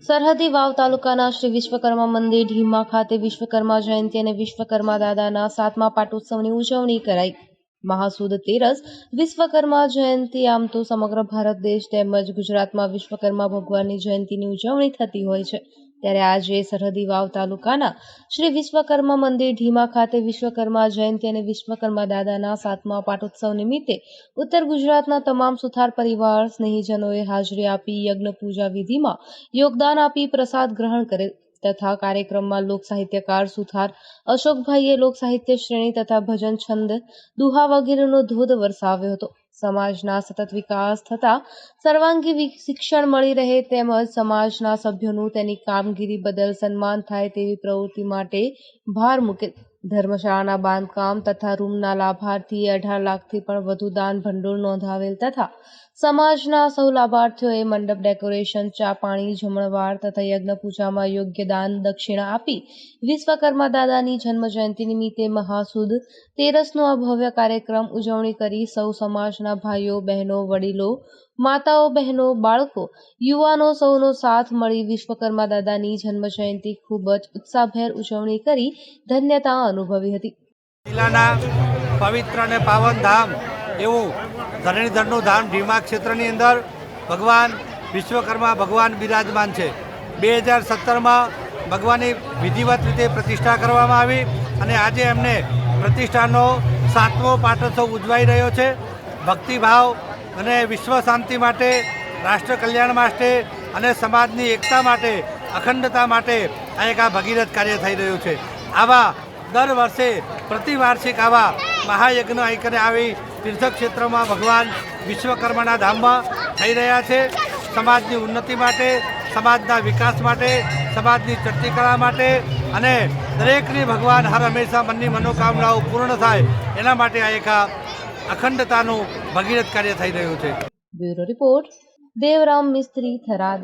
સરહદી વાવ તાલુકાના શ્રી વિશ્વકર્મા મંદિર ઢીમા ખાતે વિશ્વકર્મા જયંતિ અને વિશ્વકર્મા દાદાના 7મા પાટોત્સવની ઉજવણી કરાઈ। મહાસુદ તેરસ વિશ્વકર્મા જયંતિ આમ તો સમગ્ર ભારત દેશ તેમજ ગુજરાતમાં વિશ્વકર્મા ભગવાનની જયંતિની ઉજવણી થતી હોય છે, ત્યારે આજે સરહદી વાવ તાલુકાના શ્રી વિશ્વકર્મા મંદિર ઢીમા ખાતે વિશ્વકર્મા જયંતિ અને વિશ્વકર્મા દાદાના 7મા પાટોત્સવ નિમિત્તે ઉત્તર ગુજરાતના તમામ સુથાર પરિવાર સ્નેહીજનોએ હાજરી આપી યજ્ઞ પૂજા વિધિમાં યોગદાન આપી પ્રસાદ ગ્રહણ કરેલ તથા કાર્યક્રમમાં લોક સાહિત્યકાર સુથાર અશોકભાઈએ લોક સાહિત્ય શ્રેણી તથા ભજન છંદ દુહા વગેરેનો ધોધ વરસાવ્યો હતો। સમાજના સતત વિકાસ થતા સર્વાંગી શિક્ષણ મળી રહે તેમજ સમાજના સભ્યોનું તેની કામગીરી બદલ સન્માન થાય તેવી પ્રવૃત્તિ માટે ભાર મૂકેલ। ધર્મશાળાના બાંધકામ તથા રૂમના લાભાર્થીએ 18 લાખથી પણ વધુ દાન ભંડોળ નોંધાવેલ તથા સમાજના સૌ લાભાર્થીઓએ મંડપ ડેકોરેશન, ચા પાણી, જમણવાર તથા યજ્ઞ પૂજામાં યોગ્ય દાન દક્ષિણા આપી વિશ્વકર્મા દાદાની જન્મ જયંતિ નિમિત્તે મહાસુદ તેરસનો આ ભવ્ય કાર્યક્રમ ઉજવણી કરી સૌ સમાજના ભાઈઓ બહેનો, વડીલો, માતાઓ બહેનો, બાળકો, યુવાનો સૌનો સાથ મળી વિશ્વકર્મા દાદાની જન્મ જયંતિ ખૂબ જ ઉત્સાહભેર ઉજવણી કરી ધન્યતા અનુભવી હતી। જિલ્લાના પવિત્ર અને પાવન ધામ એવું ધરણીધરનું ધામ ઢીમા ક્ષેત્રની અંદર ભગવાન વિશ્વકર્મા ભગવાન બિરાજમાન છે। 2017માં ભગવાનની વિધિવત રીતે પ્રતિષ્ઠા કરવામાં આવી અને આજે એમને પ્રતિષ્ઠાનો 7મો પાટોત્સવ ઉજવાઈ રહ્યો છે। ભક્તિભાવ અને વિશ્વ શાંતિ માટે, રાષ્ટ્ર કલ્યાણ માટે અને સમાજની એકતા માટે, અખંડતા માટે આ ભગીરથ કાર્ય થઈ રહ્યું છે। આવા દર વર્ષે પ્રતિવાર્ષિક આવા મહાયજ્ઞ આઈકને આવી તીર્થક્ષેત્રમાં ભગવાન વિશ્વકર્માના ધામમાં થઈ રહ્યા છે। સમાજની ઉન્નતિ માટે, સમાજના વિકાસ માટે, સમાજની ચડતી કળા માટે અને દરેકની ભગવાન હર હંમેશા મનની મનોકામનાઓ પૂર્ણ થાય એના માટે આ અખંડતાનું ભગીરથ કાર્ય થઈ રહ્યું છે। બ્યુરો રિપોર્ટ, દેવરામ મિસ્ત્રી, થરાદ।